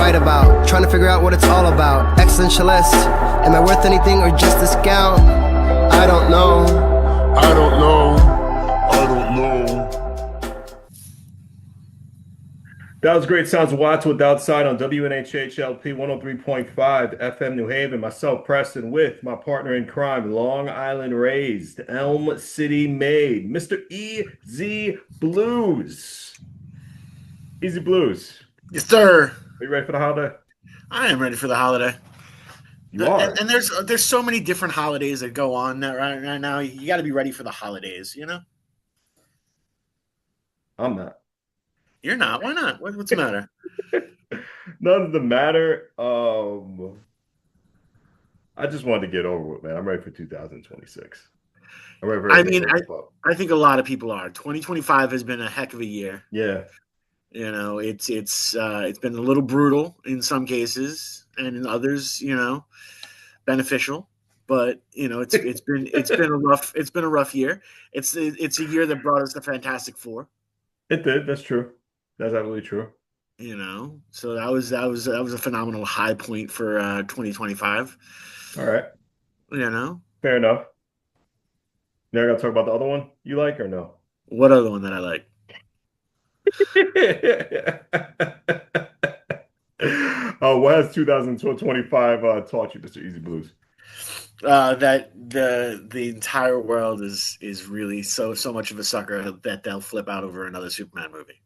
write about. Trying to figure out what it's all about. Existentialist. Am I worth anything or just discount? I don't know. I don't know. I don't know. That was great sounds of Watts with Outside on WNHHLP 103.5 FM New Haven. Myself, Preston, with my partner in crime, Long Island raised, Elm City made, Mr. EZ BlueZ. Easy Blues. Yes, sir. Are you ready for the holiday? I am ready for the holiday. You are. And there's so many different holidays that go on right now. You got to be ready for the holidays, you know? I'm not. You're not. Why not? What's the matter? None of the matter. I just wanted to get over with, man. I'm ready for 2026. I'm ready for I think a lot of people are. 2025 has been a heck of a year. Yeah. You know, it's been a little brutal in some cases, and in others, you know, beneficial. But you know, it's been a rough year. It's a year that brought us the Fantastic Four. It did. That's true. That's absolutely true. You know, so that was a phenomenal high point for 2025. All right. You know, fair enough. Now I got to talk about the other one you like or no? What other one that I like? What has 2025 taught you, Mr. Easy Blues? That the entire world is really so much of a sucker that they'll flip out over another Superman movie.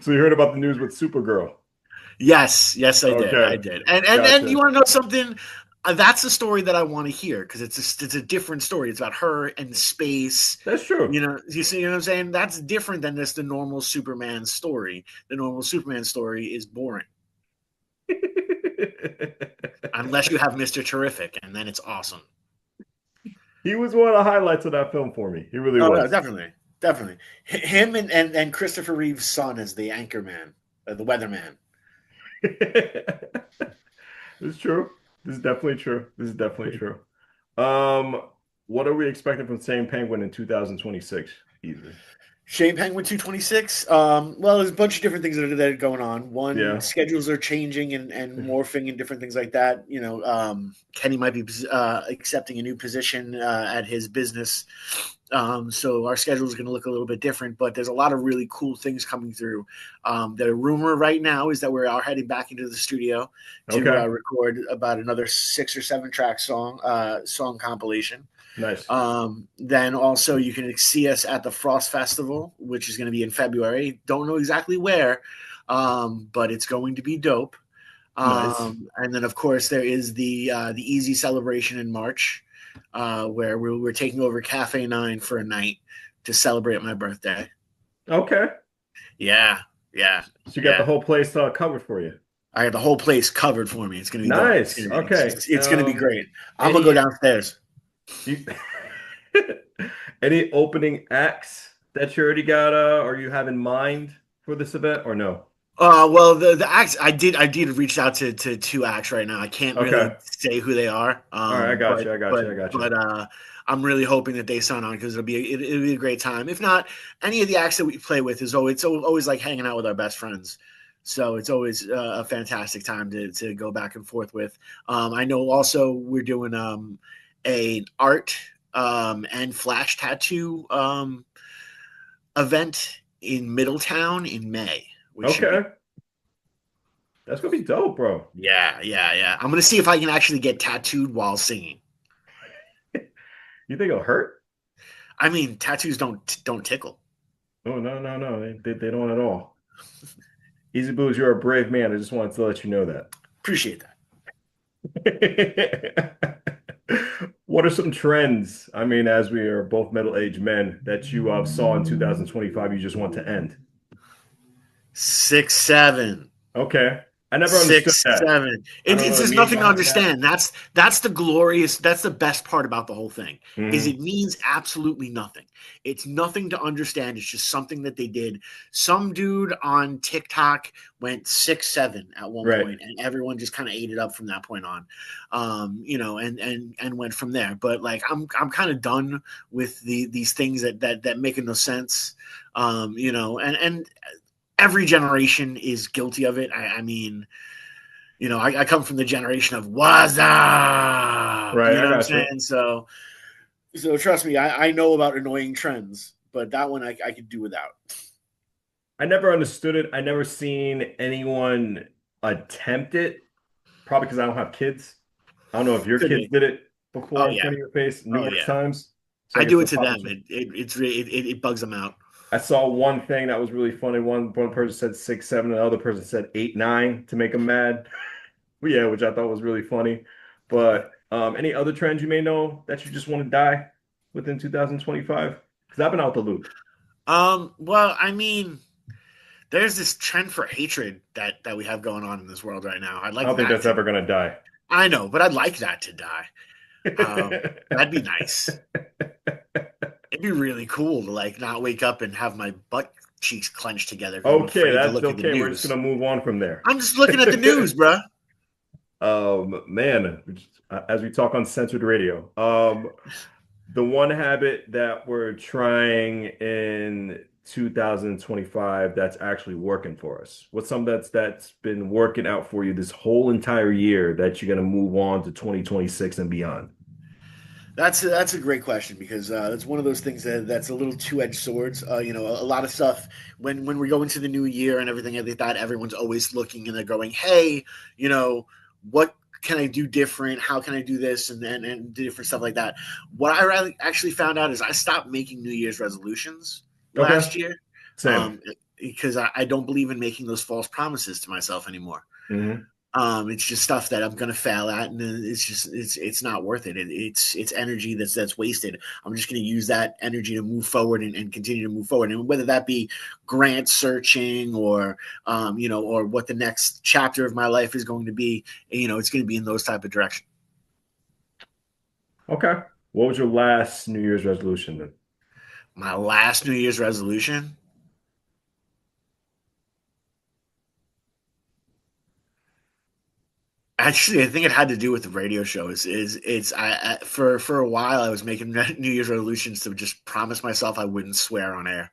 So you heard about the news with Supergirl? Yes, I did. Okay. I did. And Gotcha. You want to know something? That's the story that I want to hear because it's a different story. It's about her and space. That's true. You know, you see what I'm saying? That's different than the normal Superman story. The normal Superman story is boring. Unless you have Mr. Terrific, and then it's awesome. He was one of the highlights of that film for me. He really was. No, definitely. Him and Christopher Reeve's son as the anchorman, the weatherman. It's true. This is definitely true. What are we expecting from Shane Penguin in 2026? Easily. Shane Penguin 226. Well, there's a bunch of different things that are going on. One, schedules are changing and morphing and different things like that. You know, Kenny might be accepting a new position at his business. So our schedule is going to look a little bit different, but there's a lot of really cool things coming through. The rumor right now is that we are heading back into the studio to record about another 6 or 7 track song compilation. Nice. Then also you can see us at the Frost Festival, which is going to be in February. Don't know exactly where, but it's going to be dope. Nice. And then of course there is the Easy celebration in March, where we're taking over Cafe 9 for a night to celebrate my birthday. Okay. Yeah. So you got the whole place covered for you. I got the whole place covered for me. It's going to be nice. Dope. It's going to be great. I'm going to go downstairs. Any opening acts that you already got or you have in mind for this event or no? Well, the acts I did reach out to 2 acts right now. I can't really say who they are. All right, I got you. But I'm really hoping that they sign on because it'll be a great time. If not, any of the acts that we play with is always like hanging out with our best friends. So it's always a fantastic time to go back and forth with. I know also we're doing an art and flash tattoo event in Middletown in May. That's gonna be dope, bro. Yeah. I'm gonna see if I can actually get tattooed while singing. You think it'll hurt? I mean, tattoos don't tickle. Oh no. They don't at all. Easy Blues, you're a brave man. I just wanted to let you know that. Appreciate that. What are some trends? I mean, as we are both middle-aged men, that you saw in 2025 you just want to end? 6, 7. Okay. I never understood 6, that. 7. It's just nothing to understand. That's the best part about the whole thing. Mm-hmm. Is it means absolutely nothing. It's nothing to understand. It's just something that they did. Some dude on TikTok went 6, 7 at one point, and everyone just kind of ate it up from that point on. And went from there. But like I'm kind of done with these things that make no sense. And every generation is guilty of it. I mean, I come from the generation of what's up, Right, you I know what I'm got you. saying? So trust me, I know about annoying trends, but that one I could do without. I never understood it. I never seen anyone attempt it. Probably because I don't have kids. I don't know if your Could kids be. did it Oh before in yeah. front of your face Oh numerous yeah. times. So I I guess do they're it to probably. them. It bugs them out. I saw one thing that was really funny. One person said 6, 7, and the other person said 8, 9 to make them mad. Yeah, which I thought was really funny. But any other trends you may know that you just want to die within 2025? Because I've been out the loop. Well, I mean, there's this trend for hatred that we have going on in this world right now. I'd I like don't think that that's to. ever gonna die. I know, but I'd like that to die. That'd be nice. It'd be really cool to like not wake up and have my butt cheeks clenched together because I'm Okay, afraid to that's look at the okay. We're just news. gonna move on from there. I'm just looking at the news, bruh. Man, as we talk on censored radio, the one habit that we're trying in 2025 that's actually working for us. What's something that's been working out for you this whole entire year that you're gonna move on to 2026 and beyond? That's a great question because it's one of those things that's a little two-edged swords. A lot of stuff when we go into the new year and everything like that, everyone's always looking and they're going, "Hey, what can I do different? How can I do this and do different stuff like that?" What I actually found out is I stopped making New Year's resolutions Okay, last year same. because I don't believe in making those false promises to myself anymore. Hmm. It's just stuff that I'm gonna fail at, and it's not worth it. It's energy that's wasted. I'm just gonna use that energy to move forward and continue to move forward, and whether that be grant searching or or what the next chapter of my life is going to be, it's going to be in those type of direction. Okay. What was your last New Year's resolution then? My last New Year's resolution. Actually, I think it had to do with the radio show. For a while I was making New Year's resolutions to just promise myself I wouldn't swear on air.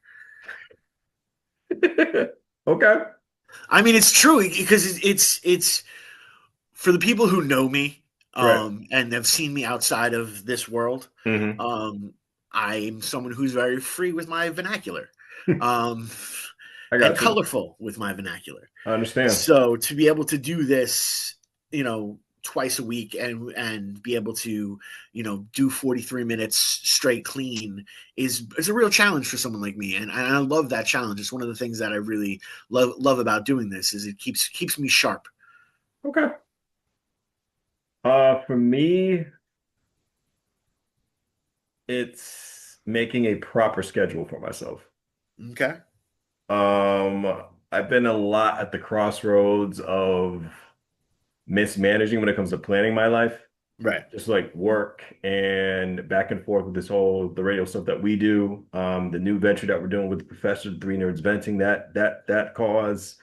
Okay. I mean, it's true because it's for the people who know me Right. and have seen me outside of this world. Hmm. Um, I'm someone who's very free with my vernacular, um, I and got you. colorful with my vernacular. I understand. So to be able to do this, twice a week and be able to, do 43 minutes straight clean is a real challenge for someone like me. And I love that challenge. It's one of the things that I really love about doing this is it keeps me sharp. Okay. For me, it's making a proper schedule for myself. Okay. I've been a lot at the crossroads of mismanaging when it comes to planning my life, Right. just like work and back and forth with the radio stuff that we do, the new venture that we're doing with the professor, the Three Nerds Venting, that cause,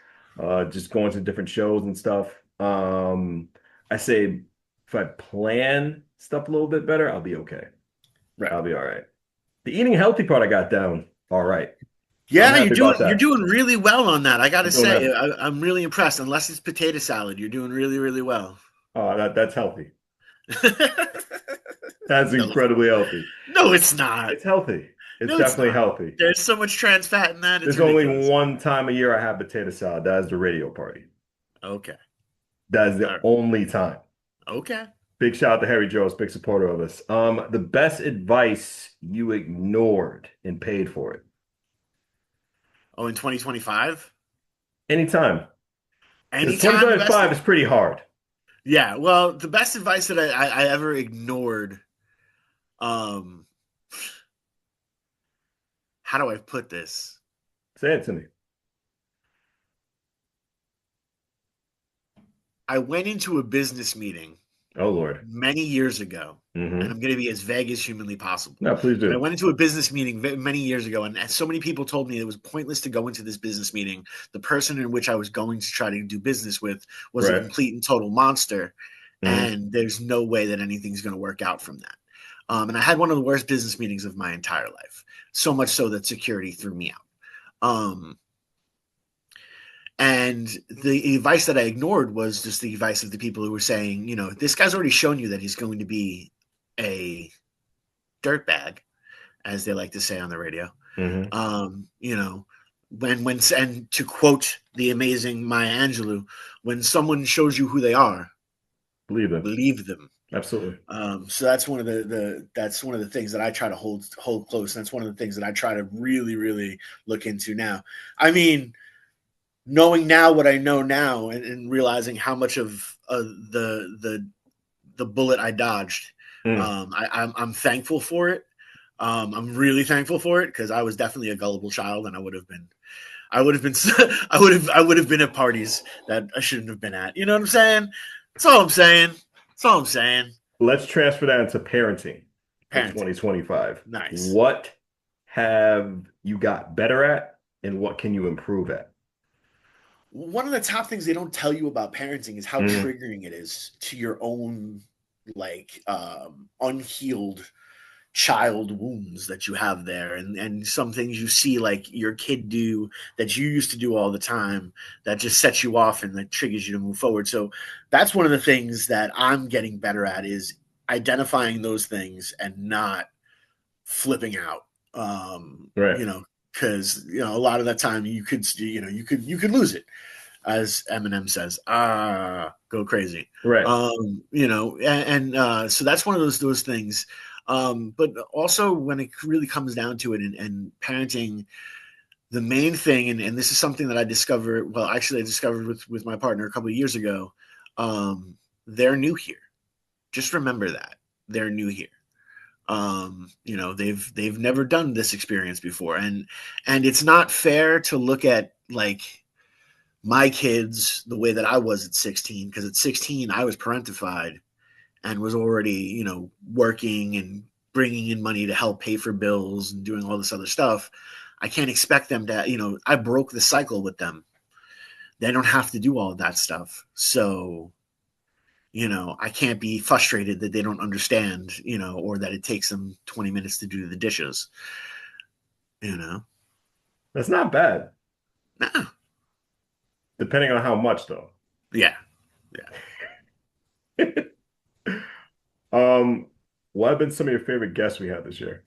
just going to different shows and stuff. I say if I plan stuff a little bit better, I'll be okay. Right. I'll be all right. The eating healthy part I got down. All right. I'm Yeah, happy about you're that. doing really well on that. I got to I'm doing say, that. I'm really impressed. Unless it's potato salad, you're doing really, really well. That's healthy. That's No, incredibly healthy. no, it's not. It's healthy. It's No, it's definitely not. healthy. There's so much trans fat in that. It's There's only ridiculous. one time a year I have potato salad. That is the radio party. Okay. That is All the right. only time. Okay. Big shout out to Harry Jones, big supporter of us. The best advice you ignored and paid for it. Oh, in 2025? Anytime. Because Anytime the best. 2025 is pretty hard. Yeah. Well, the best advice that I ever ignored. Um, how do I put this? Say it to me. I went into a business meeting Oh, Lord. many years ago, and Hmm. I'm going to be as vague as humanly possible. No, please But I do. went into a business meeting many years ago, and so many people told me it was pointless to go into this business meeting. The person in which I was going to try to do business with was a Right. complete and total monster, Hmm. and there's no way that anything's going to work out from that. And I had one of the worst business meetings of my entire life, so much so that security threw me out. Um, And the advice that I ignored was just the advice of the people who were saying, this guy's already shown you that he's going to be a dirtbag, as they like to say on the radio. Mm-hmm. When and to quote the amazing Maya Angelou, when someone shows you who they are, believe them. Absolutely. So that's one of the things that I try to hold close. And that's one of the things that I try to really, really look into now. I mean, knowing now what I know now, and realizing how much of the bullet I dodged, I'm thankful for it. I'm really thankful for it, because I was definitely a gullible child, and I would have been at parties that I shouldn't have been at. You know what I'm saying? That's all I'm saying. Let's transfer that into parenting. 2025. Nice. What have you got better at, and what can you improve at? One of the top things they don't tell you about parenting is how triggering it is to your own unhealed child wounds that you have there, and some things you see like your kid do that you used to do all the time that just sets you off and that triggers you to move forward. So that's one of the things that I'm getting better at, is identifying those things and not flipping out. Right. Because a lot of that time you could lose it, as Eminem says, go crazy. Right. So that's one of those things. But also when it really comes down to it, and parenting, the main thing, and this is something that I discovered. Well, actually, I discovered with my partner a couple of years ago. They're new here. Just remember that they're new here. They've never done this experience before, and it's not fair to look at my kids the way that I was at 16, because at 16 I was parentified and was already, working and bringing in money to help pay for bills and doing all this other stuff. I can't expect them to, I broke the cycle with them. They don't have to do all of that stuff. So, I can't be frustrated that they don't understand, or that it takes them 20 minutes to do the dishes. That's not bad. Nah. Depending on how much, though. Yeah. What have been some of your favorite guests we had this year?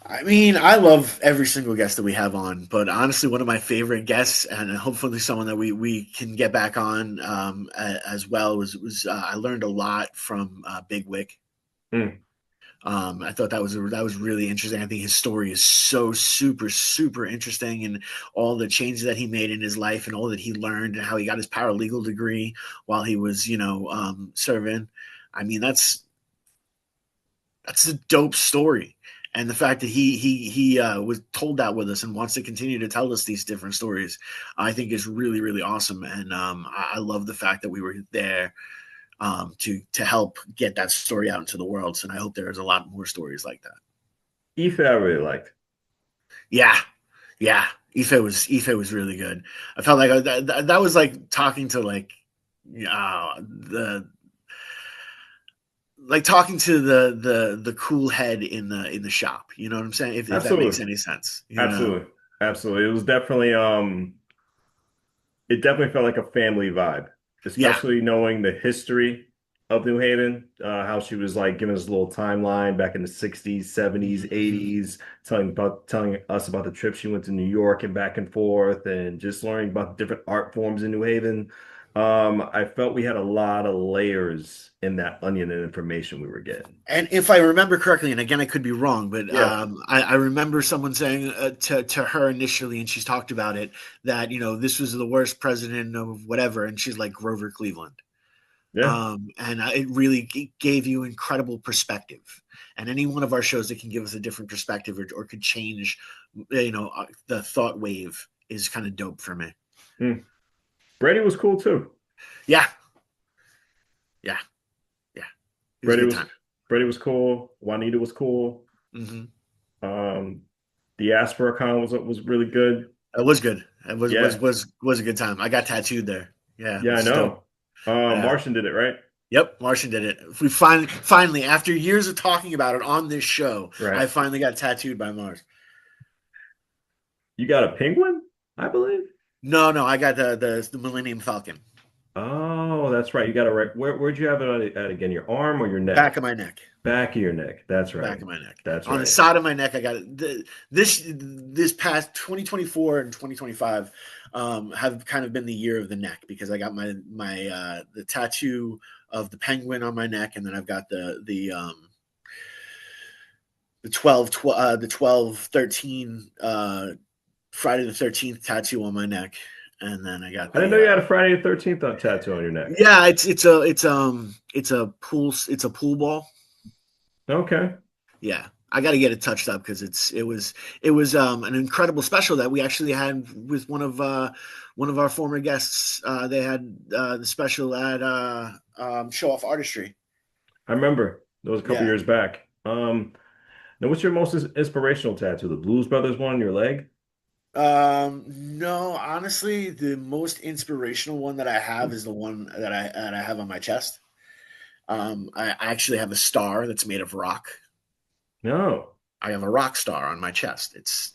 I mean, I love every single guest that we have on, but honestly, one of my favorite guests, and hopefully someone that we can get back on as well, was I learned a lot from Big Wick. I thought that was really interesting. I think his story is so super, super interesting, and all the changes that he made in his life and all that he learned, and how he got his paralegal degree while he was, serving. I mean, that's a dope story. And the fact that he was told that with us and wants to continue to tell us these different stories, I think is really, really awesome. And I love the fact that we were there to help get that story out into the world. So I hope there's a lot more stories like that. Ife I really liked. Yeah. Ife was really good. I felt like that was like talking to talking to the cool head in the shop. You know what I'm saying? If that makes any sense. Absolutely. It was definitely it definitely felt like a family vibe, especially knowing the history of New Haven, how she was giving us a little timeline back in the 60s, 70s, 80s, telling us about the trip she went to New York and back and forth, and just learning about different art forms in New Haven. I felt we had a lot of layers in that onion and information we were getting. And if I remember correctly, and again, I could be wrong, but I remember someone saying to her initially, and she's talked about it, that, this was the worst president of whatever. And she's like Grover Cleveland. Yeah. And it really gave you incredible perspective. And any one of our shows that can give us a different perspective or could change, the thought wave is kind of dope for me. Brady was cool too. Yeah. Brady was cool. Juanita was cool. The Aspera Con was really good. It was good. It was a good time. I got tattooed there. Yeah, I know. Martian did it, right? Yep, Martian did it. We finally, after years of talking about it on this show, I finally got tattooed by Mars. You got a penguin, I believe. No, I got the Millennium Falcon. Oh, that's right. You got it right. Where'd you have it at again? Your arm or your neck? Back of my neck. Back of your neck. That's right. Back of my neck. That's On the right. side of my neck, I got it. This past 2024 and 2025 have kind of been the year of the neck because I got my the tattoo of the penguin on my neck, and then I've got the 13 Friday the 13th tattoo on my neck, and then I got I didn't know you had a Friday the 13th tattoo on your neck. yeah, it's a pool ball. Okay. Yeah, I got to get it touched up because it was an incredible special that we actually had with one of our former guests. They had the special at Show Off Artistry. I remember. That was a couple Yeah. years back. Now what's your most inspirational tattoo? The Blues Brothers one on your leg? No, honestly, the most inspirational one that I have is the one that I have on my chest. I actually have a star that's made of rock. No. I have a rock star on my chest. It's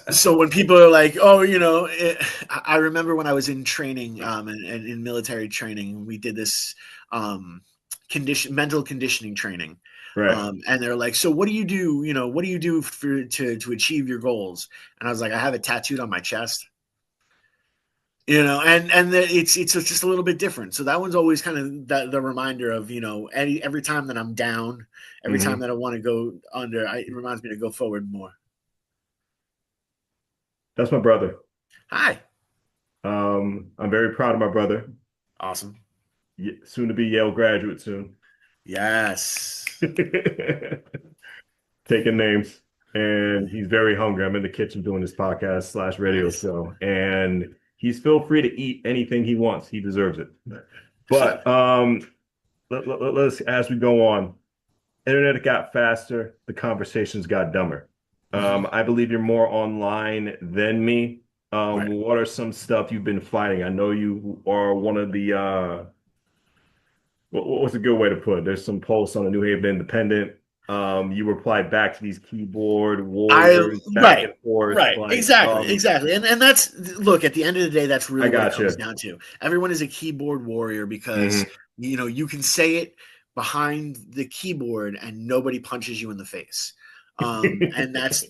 so when people are like, oh, I remember when I was in training, and in military training, we did this mental conditioning training. Right. And they're like, so what do you do? What do you do to achieve your goals? And I was like, I have it tattooed on my chest. It's just a little bit different. So that one's always kind of the reminder of, every time that I'm down, every time that I want to go under, it reminds me to go forward more. That's my brother. Hi. I'm very proud of my brother. Awesome. Soon to be Yale graduate soon. Yes. Taking names. And he's very hungry. I'm in the kitchen doing this podcast / radio show. And he's feel free to eat anything he wants. He deserves it. But let's, as we go on, internet got faster. The conversations got dumber. I believe you're more online than me. Right. What are some stuff you've been fighting? I know you are one of the what's a good way to put it? There's some posts on the New Haven Independent. You replied back to these keyboard warriors back and forth. Right. Like, exactly. And that's, look, at the end of the day, that's really what it comes you. down to. Everyone is a keyboard warrior because you can say it behind the keyboard and nobody punches you in the face. And that's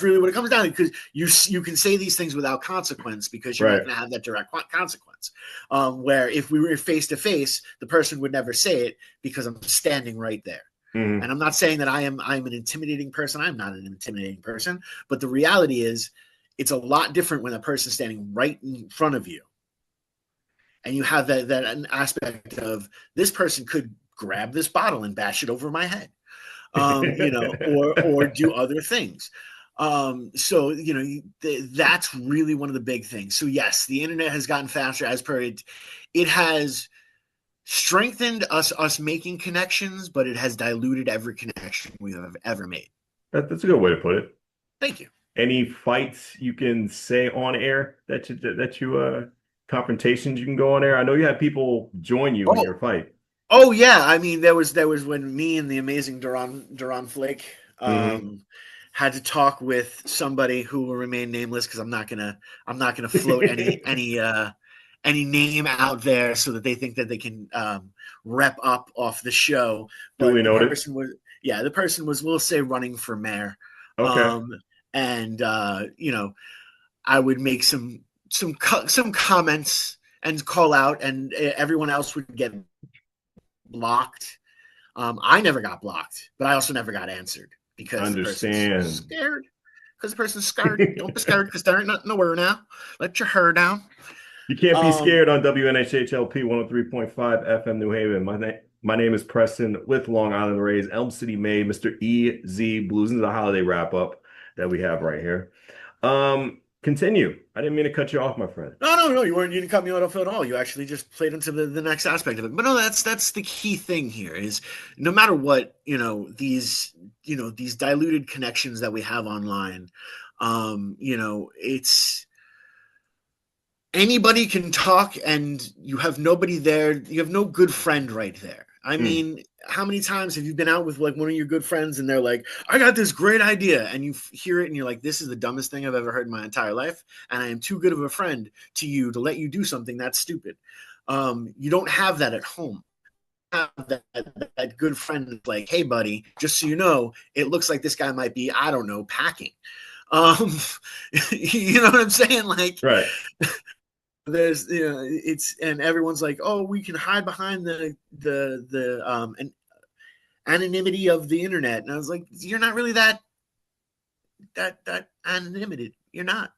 really what it comes down to, because you can say these things without consequence because you're not going to have that direct consequence. Where if we were face to face, the person would never say it because I'm standing right there. And I'm not saying that I'm an intimidating person. I'm not an intimidating person, but the reality is it's a lot different when a person's standing right in front of you. And you have that aspect of, this person could grab this bottle and bash it over my head. Or do other things. So that's really one of the big things. So yes, the internet has gotten faster as per it. It has strengthened us making connections, but it has diluted every connection we have ever made. That's a good way to put it. Thank you. Any fights you can say on air that you confrontations you can go on air? I know you had people join you in your fight. Oh yeah, I mean there was when me and the amazing Duran Flake had to talk with somebody who will remain nameless because I'm not gonna float any name out there so that they think that they can rep up off the show. But Duly noted. The person was, we'll say, running for mayor. Okay. And I would make some comments and call out, and everyone else would get blocked. I never got blocked, but I also never got answered because the person's scared. Because the person's scared. Don't be scared because there ain't nothing nowhere now. Let your hair down. You can't be scared on WNHHLP 103.5 FM New Haven. My name is Preston with Long Island Rays, Elm City, Maine, Mr. EZ BlueZ. This is a holiday wrap up that we have right here. Continue. I didn't mean to cut you off, my friend. No, you didn't cut me off at all. You actually just played into the next aspect of it. But no, that's the key thing here is, no matter what, these diluted connections that we have online, it's, anybody can talk and you have nobody there. You have no good friend right there. I mean, how many times have you been out with like one of your good friends and they're like, I got this great idea. And you hear it and you're like, this is the dumbest thing I've ever heard in my entire life. And I am too good of a friend to you to let you do something that's stupid. You don't have that at home. Have that good friend that's like, hey, buddy, just so you know, it looks like this guy might be, I don't know, packing. You know what I'm saying? Like, right. There's, it's, and everyone's like, oh, we can hide behind the anonymity of the internet. And I was like, you're not really that anonymity. You're not.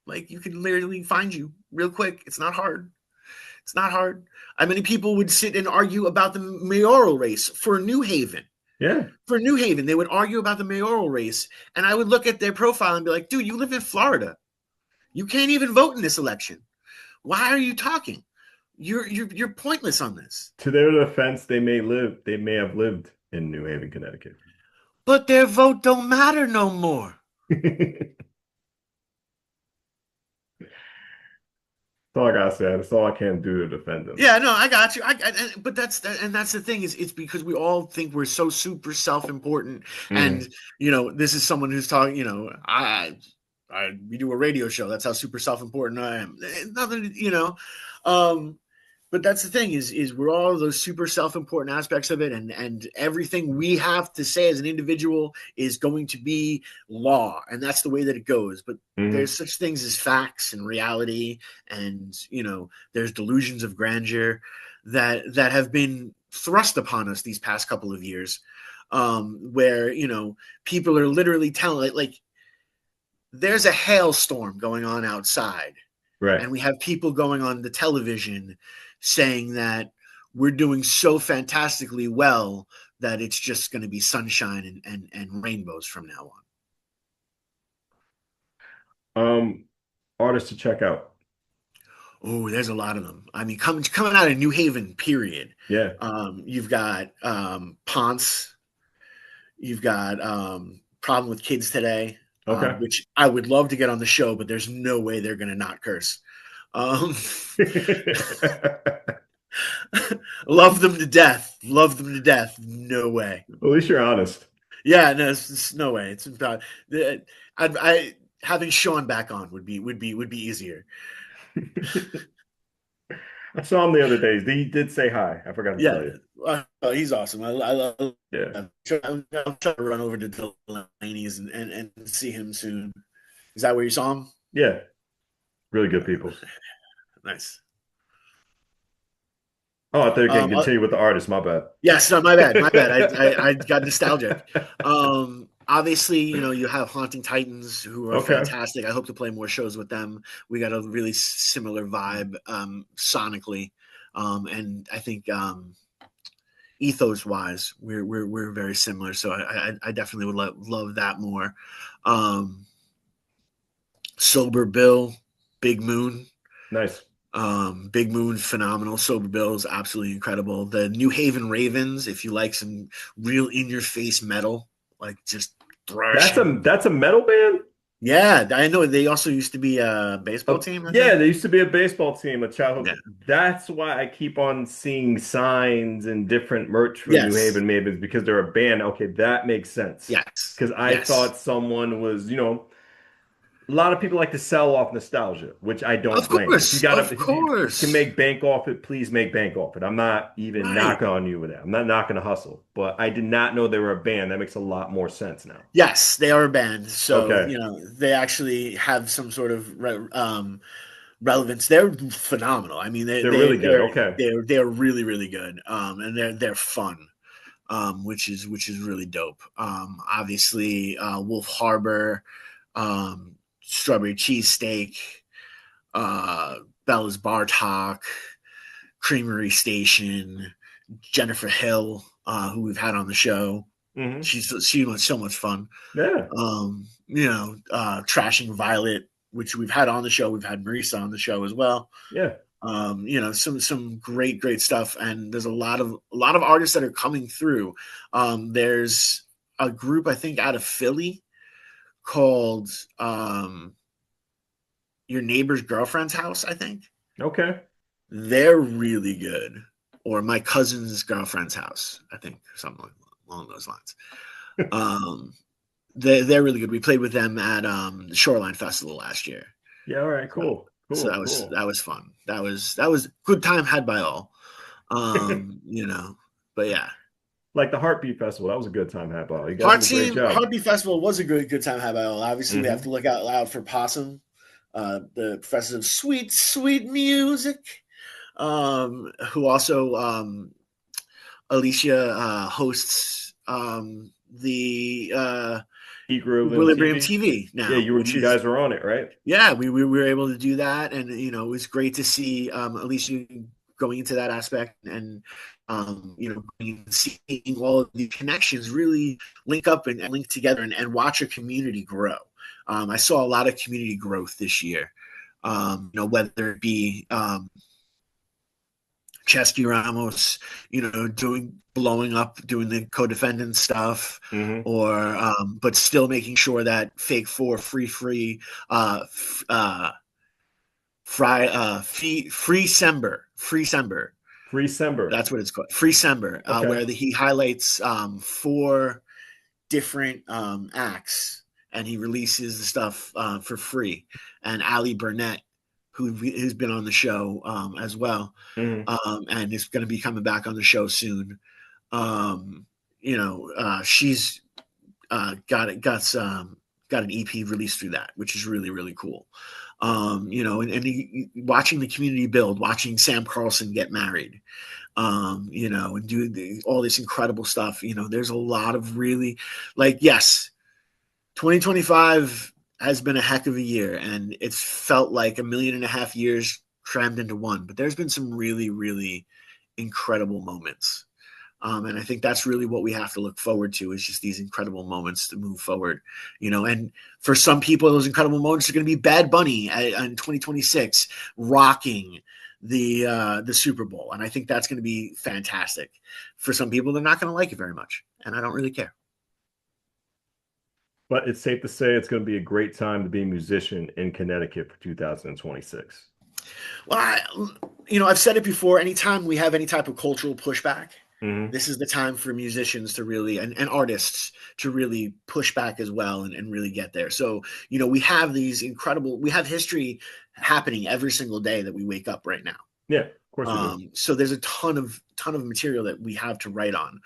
Like, you can literally find you real quick. It's not hard. It's not hard. How many people would sit and argue about the mayoral race for New Haven? Yeah. For New Haven, they would argue about the mayoral race. And I would look at their profile and be like, dude, you live in Florida. You can't even vote in this election. Why are you talking? You're pointless on this. To their defense, they may have lived in New Haven, Connecticut. But their vote don't matter no more. That's all I gotta say. That's all I can do to defend them. Yeah, no, I got you. But that's the thing is, it's because we all think we're so super self-important, and this is someone who's talking. We do a radio show. That's how super self-important I am. Nothing, but that's the thing is we're all those super self-important aspects of it, and everything we have to say as an individual is going to be law, and that's the way that it goes. But there's such things as facts and reality, and there's delusions of grandeur that have been thrust upon us these past couple of years, where people are literally telling like there's a hailstorm going on outside. Right. And we have people going on the television saying that we're doing so fantastically well that it's just going to be sunshine and rainbows from now on. Artists to check out. Oh, there's a lot of them. I mean, coming out of New Haven, period. Yeah. You've got Ponce. You've got Problem with Kids Today. Okay. Which I would love to get on the show, but there's no way they're going to not curse. Love them to death. Love them to death. No way. At least you're honest. Yeah, no, it's no way. It's about I having Sean back on would be easier. I saw him the other day. He did say hi. I forgot to tell you. He's awesome. I love. Yeah. I'm trying to run over to Delaney's and see him soon. Is that where you saw him? Yeah. Really good people. Nice. Oh, I thought you were going to continue with the artist. My bad. Yes, no, my bad. I got nostalgic. Obviously, you have Haunting Titans, who are fantastic. I hope to play more shows with them. We got a really similar vibe sonically, and I think ethos-wise, we're very similar. So I definitely would love that more. Sober Bill, Big Moon, nice. Big Moon, phenomenal. Sober Bill is absolutely incredible. The New Haven Ravens, if you like some real in-your-face metal, like just thrash. That's a metal band? Yeah, I know. They also used to be a baseball team. Yeah, they used to be a baseball team, a childhood. Yeah. That's why I keep on seeing signs and different merch from New Haven Mavens, because they're a band. Okay, that makes sense. Yes. Because I thought someone was, a lot of people like to sell off nostalgia, which I don't blame. If you can make bank off it, please make bank off it. I'm not even knocking on you with that. I'm not knocking a hustle. But I did not know they were a band. That makes a lot more sense now. Yes, they are a band. So, they actually have some sort of relevance. They're phenomenal. I mean, they're really good. They're really, really good. And they're fun, which is really dope. Obviously, Wolf Harbor, Strawberry Cheesesteak, Bella's Bar Talk, Creamery Station, Jennifer Hill, who we've had on the show. Mm-hmm. She was so much fun. Yeah. Trashing Violet, which we've had on the show. We've had Marisa on the show as well. Yeah. Some great stuff. And there's a lot of artists that are coming through. There's a group, I think, out of Philly called Your Neighbor's Girlfriend's House, I think. Okay. They're really good. or my cousin's girlfriend's house, I think, something along those lines. They're really good. We played with them at the Shoreline Festival last year. Yeah, all right, cool. So that was fun. That was good time had by all. But yeah. Like the Heartbeat Festival, that was a good time had by all. You guys did a great job. Heartbeat Festival was a good time had by all. Obviously, we have to look out loud for Possum, the professor of sweet, sweet music, who also Alicia hosts the Equilibrium TV now. Yeah, you guys were on it, right? Yeah, we were able to do that, and it was great to see Alicia going into that aspect, and seeing all of the connections really link up and link together, and watch a community grow. I saw a lot of community growth this year. Whether it be Chesky Ramos, blowing up, doing the co-defendant stuff, or but still making sure that Fake Four, Free Sember. That's what it's called. Free Sember, okay. Where he highlights 4 different acts, and he releases the stuff for free. And Ali Burnett, who's been on the show as well, and is going to be coming back on the show soon. She's got an EP released through that, which is really, really cool. Watching the community build, watching Sam Carlson get married, and do all this incredible stuff. There's a lot of really, yes, 2025 has been a heck of a year, and it's felt like 1.5 million years crammed into one. But there's been some really, really incredible moments. And I think that's really what we have to look forward to, is just these incredible moments to move forward, and for some people, those incredible moments are going to be Bad Bunny in 2026, rocking the Super Bowl. And I think that's going to be fantastic. For some people, they're not going to like it very much, and I don't really care. But it's safe to say it's going to be a great time to be a musician in Connecticut for 2026. Well, I've said it before, anytime we have any type of cultural pushback, this is the time for musicians to really, and artists to really push back as well, and really get there. So, we have we have history happening every single day that we wake up right now. Yeah, of course we do. So there's a ton of material that we have to write on,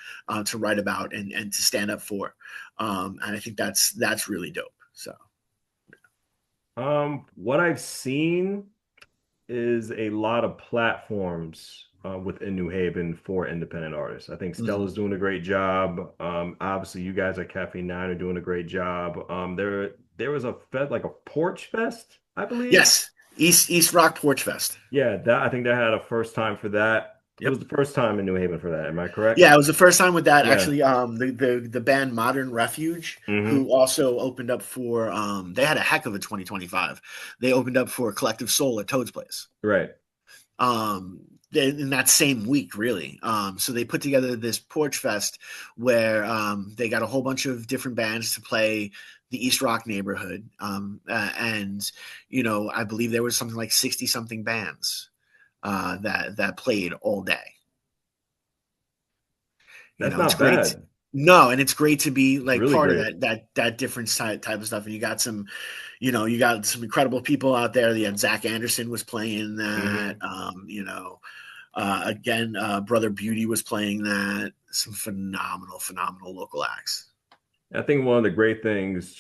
to write about, and to stand up for. And I think that's really dope. So, what I've seen is a lot of platforms within New Haven for independent artists. I think Stella's doing a great job. Obviously, you guys at Cafe 9 are doing a great job. There was a Porch Fest, I believe. Yes, East Rock Porch Fest. Yeah, I think they had a first time for that. Yep. It was the first time in New Haven for that. Am I correct? Yeah, it was the first time with that. Yeah. Actually, the band Modern Refuge, who also opened up for, they had a heck of a 2025. They opened up for Collective Soul at Toad's Place. Right. In that same week, really. So they put together this Porch Fest where they got a whole bunch of different bands to play the East Rock neighborhood. And, I believe there was something like 60-something bands that played all day. That's not bad. No, and it's great to be really part great. Of that different type of stuff. And you got some, you got some incredible people out there. You had Zach Anderson was playing that. Again, Brother Beauty was playing that. Some phenomenal local acts. I think one of the great things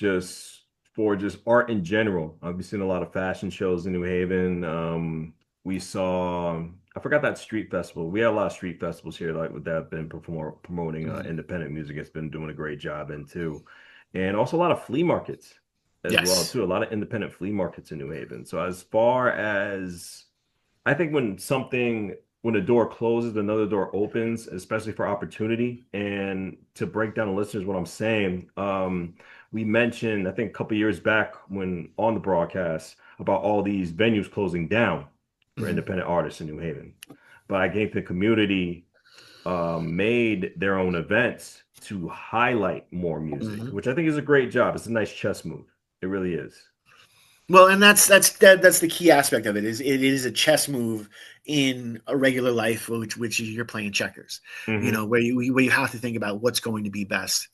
for art in general, I've seen a lot of fashion shows in New Haven. We saw, I forgot that street festival. We had a lot of street festivals here that have been promoting independent music. It's been doing a great job in too. And also a lot of flea markets as well too. A lot of independent flea markets in New Haven. So as far as, I think when a door closes, another door opens, especially for opportunity. And to break down the listeners what I'm saying, we mentioned, I think a couple of years back when on the broadcast, about all these venues closing down for independent artists in New Haven. But I think the community made their own events to highlight more music, which I think is a great job. It's a nice chess move. It really is. Well, and that's the key aspect of it. It is a chess move in a regular life, which is you're playing checkers. You Mm-hmm. know, where you have to think about what's going to be best.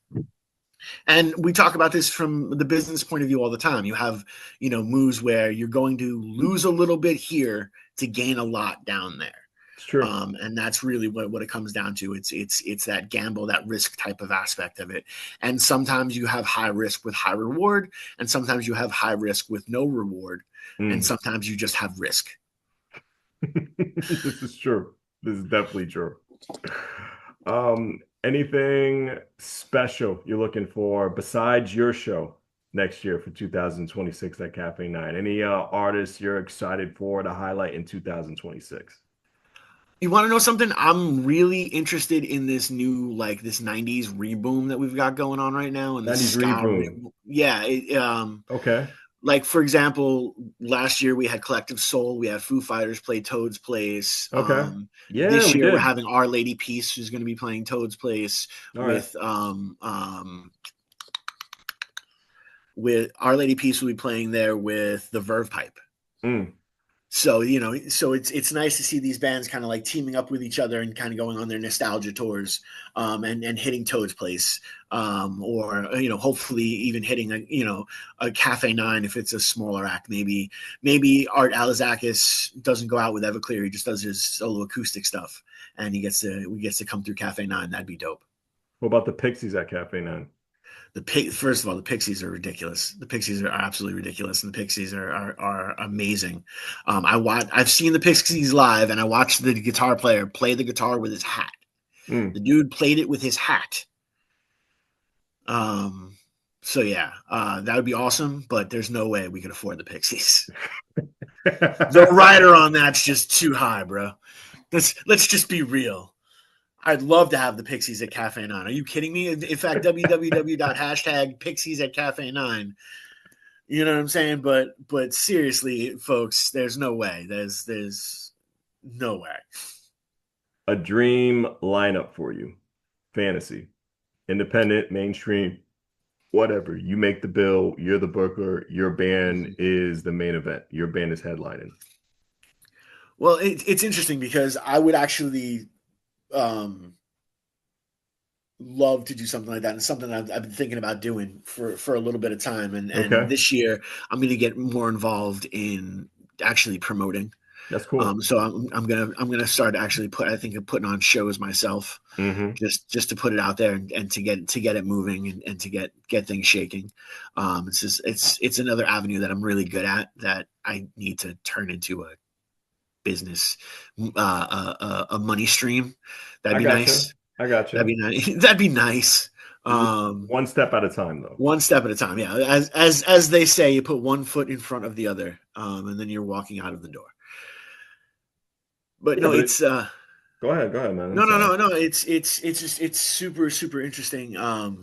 And we talk about this from the business point of view all the time. You have, moves where you're going to lose a little bit here to gain a lot down there. It's true. And that's really what it comes down to. It's that gamble, that risk type of aspect of it. And sometimes you have high risk with high reward, and sometimes you have high risk with no reward, and sometimes you just have risk. This is true. This is definitely true. Anything special you're looking for besides your show next year for 2026 at Cafe 9? Any artists you're excited for to highlight in 2026? You want to know something? I'm really interested in this new, like this 90s reboom that we've got going on right now. And the 90s ska reboom. Yeah. Okay. Like, for example, last year we had Collective Soul. We had Foo Fighters play Toad's Place. Okay. Yeah, This we year we're did. having Our Lady Peace, who's going to be playing Toad's Place All right. with Our Lady Peace will be playing there with the Verve Pipe. Mm. So, so it's nice to see these bands kind of like teaming up with each other and kind of going on their nostalgia tours, and hitting Toad's Place, or hopefully even hitting a Cafe 9 if it's a smaller act. Maybe Art Alazakis doesn't go out with Everclear; he just does his solo acoustic stuff, and we gets to come through Cafe 9. That'd be dope. What about the Pixies at Cafe 9? First of all, the Pixies are ridiculous. The Pixies are absolutely ridiculous, and the Pixies are amazing. I've seen the Pixies live, and I watched the guitar player play the guitar with his hat. The dude played it with his hat. So yeah, that would be awesome, but there's no way we could afford the Pixies. The rider on that's just too high, bro. Let's just be real. I'd love to have the Pixies at Cafe 9. Are you kidding me? In fact, www.Pixies at Cafe 9. You know what I'm saying? But seriously, folks, there's no way. There's no way. A dream lineup for you. Fantasy, independent, mainstream, whatever. You make the bill. You're the booker. Your band is the main event. Your band is headlining. Well, it's interesting because I would actually love to do something like that, and something I've been thinking about doing for a little bit of time. And Okay. this year I'm going to get more involved in actually promoting. That's cool. So I'm gonna start actually putting on shows myself, just to put it out there and to get it moving and to get things shaking. It's another avenue that I'm really good at that I need to turn into a business, a money stream. That'd be nice. I got you. That'd be nice. That'd be nice. One step at a time, though. One step at a time. Yeah, as they say, you put one foot in front of the other, and then you're walking out of the door. But no, it's go ahead, man. No. It's super, super interesting. To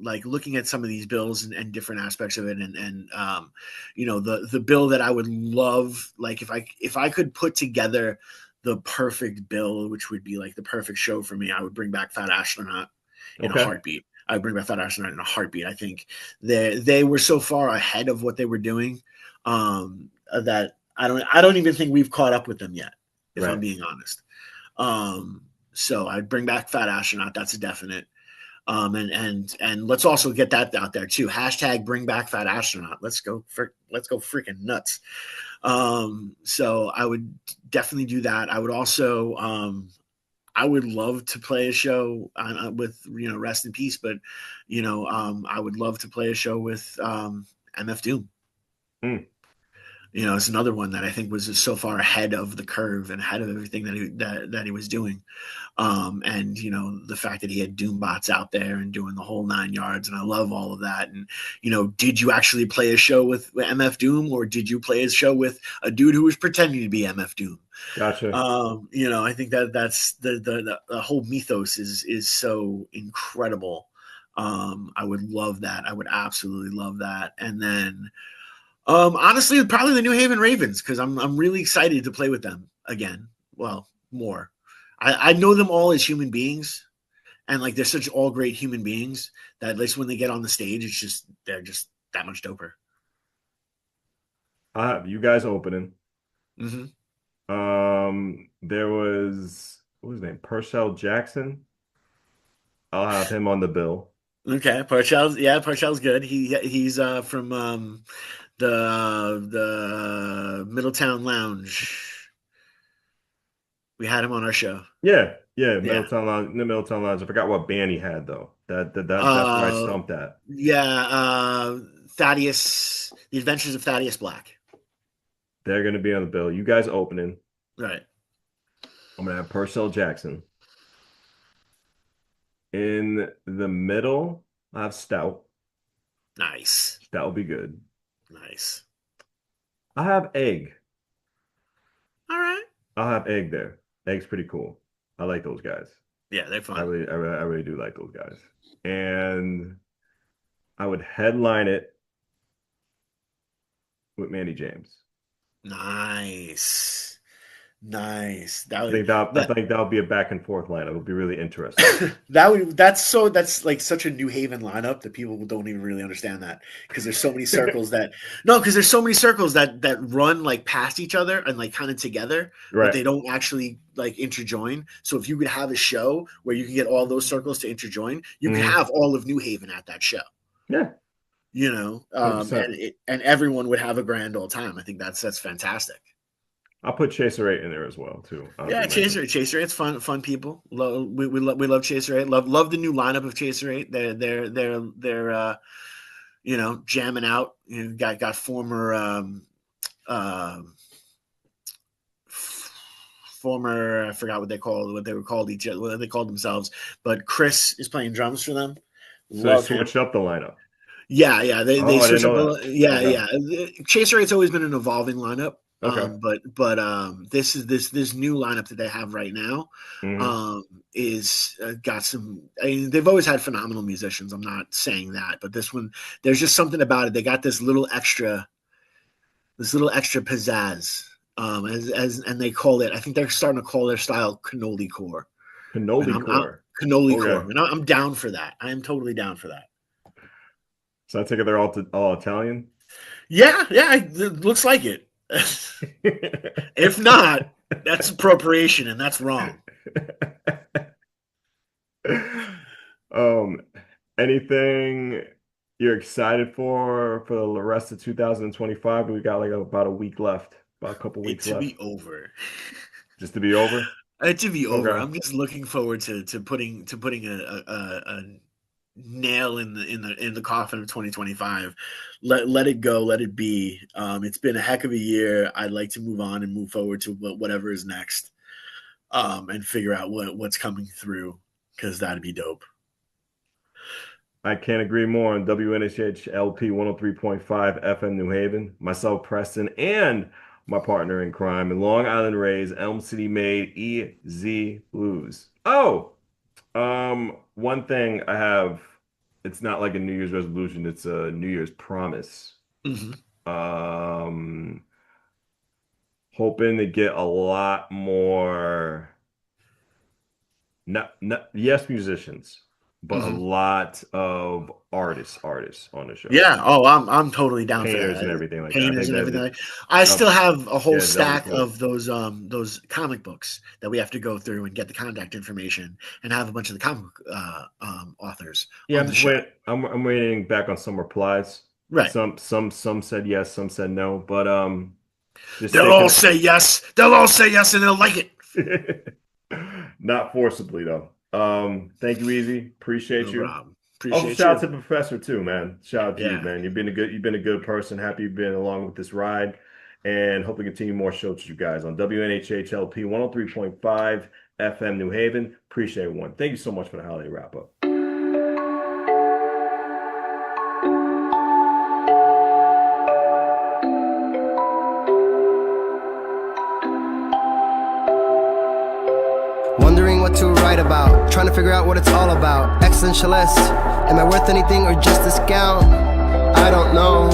like looking at some of these bills and different aspects of it, and the bill that I would love, like if I could put together the perfect bill, which would be like the perfect show for me, I would bring back Fat Astronaut in a heartbeat. I would bring back Fat Astronaut in a heartbeat. I think they were so far ahead of what they were doing, that I don't even think we've caught up with them yet, if I'm being honest. So I'd bring back Fat Astronaut. That's a definite. And let's also get that out there too. # bring back Fat Astronaut. Let's go freaking nuts. So I would definitely do that. I would also, I would love to play a show with, rest in peace, but, I would love to play a show with MF Doom. It's another one that I think was so far ahead of the curve and ahead of everything that he was doing. And the fact that he had Doombots out there and doing the whole 9 yards, and I love all of that. And did you actually play a show with MF Doom, or did you play a show with a dude who was pretending to be MF Doom? Gotcha. I think that's the whole mythos is so incredible. I would love that. I would absolutely love that. And then honestly, probably the New Haven Ravens, because I'm really excited to play with them again. Well, more. I know them all as human beings, and like they're such all great human beings that at least when they get on the stage, they're just that much doper. I have you guys opening. Mm-hmm. There was what was his name? Purcell Jackson. I'll have him on the bill. Okay, Parcell's good. He's from the Middletown Lounge. We had him on our show. Yeah, yeah, Yeah. Middletown Lounge. I forgot what band he had though. That's where I Uh, stumped at. Thaddeus, The Adventures of Thaddeus Black. They're gonna be on the bill. You guys opening. Right. I'm gonna have Purcell Jackson. In the middle, I have Stout. Nice. That will be good. Nice. I have Egg. All right. I'll have Egg there. Egg's pretty cool. I like those guys. Yeah, they're fun. I really do like those guys. And I would headline it with Manny James. Nice. I think that'll be a back and forth lineup. It'll be really interesting. That's like such a New Haven lineup that people don't even really understand that because there's so many circles that run like past each other and like kind of together, Right. but they don't actually like interjoin. So if you could have a show where you can get all those circles to interjoin, you can have all of New Haven at that show. Yeah. And everyone would have a grand old time. I think that's fantastic. I'll put Chaser 8 in there as well too. Yeah, Chaser 8's fun people. We love Chaser 8. Love the new lineup of Chaser 8. They're jamming out. Got former I forgot what they were called themselves, but Chris is playing drums for them. So they switched up the lineup. Yeah, they switched up. Okay. Chaser 8's always been an evolving lineup. Okay. But this new lineup that they have right now is got some. I mean, they've always had phenomenal musicians. I'm not saying that, but this one, there's just something about it. They got this little extra pizzazz. And they call it. I think they're starting to call their style cannoli core. Cannoli core. Core. And I'm down for that. I am totally down for that. So I take it they're all Italian. Yeah, it looks like it. If not, that's appropriation and that's wrong. Anything you're excited for the rest of 2025? We got like about a week left, about a couple weeks left. To be over. Just to be over? To be over. Okay. I'm just looking forward to putting a nail in the coffin of 2025. Let it go, let it be. It's been a heck of a year. I'd like to move on and move forward to whatever is next, and figure out what's coming through, because that'd be dope. I can't agree more. On WNHH LP 103.5 FM New Haven, myself, Preston, and my partner in crime, and Long Island Rays, Elm City made EZ BlueZ. Oh, one thing I have, it's not like a New Year's resolution, it's a New Year's promise. Hoping to get a lot more, not musicians, but a lot of artists on the show. Yeah. Oh, I'm totally down for Painters that. and everything like Painters that. and everything. I still have a whole yeah, stack cool. of those comic books that we have to go through and get the contact information and have a bunch of the comic authors. Yeah, on the show. I'm waiting back on some replies. Right. Some said yes, some said no, but they'll all say yes. They'll all say yes, and they'll like it. Not forcibly though. Thank you, Easy. Appreciate you. Appreciate shout out you. to Professor too, man. Shout out to you, man. You've been a good person. Happy you've been along with this ride, and hope to continue more shows with you guys on WNHH LP 103.5 FM New Haven. Appreciate everyone. Thank you so much for the holiday wrap up. Wondering what to write about, trying to figure out what it's all about. Existentialist, am I worth anything or just a scout? I don't know.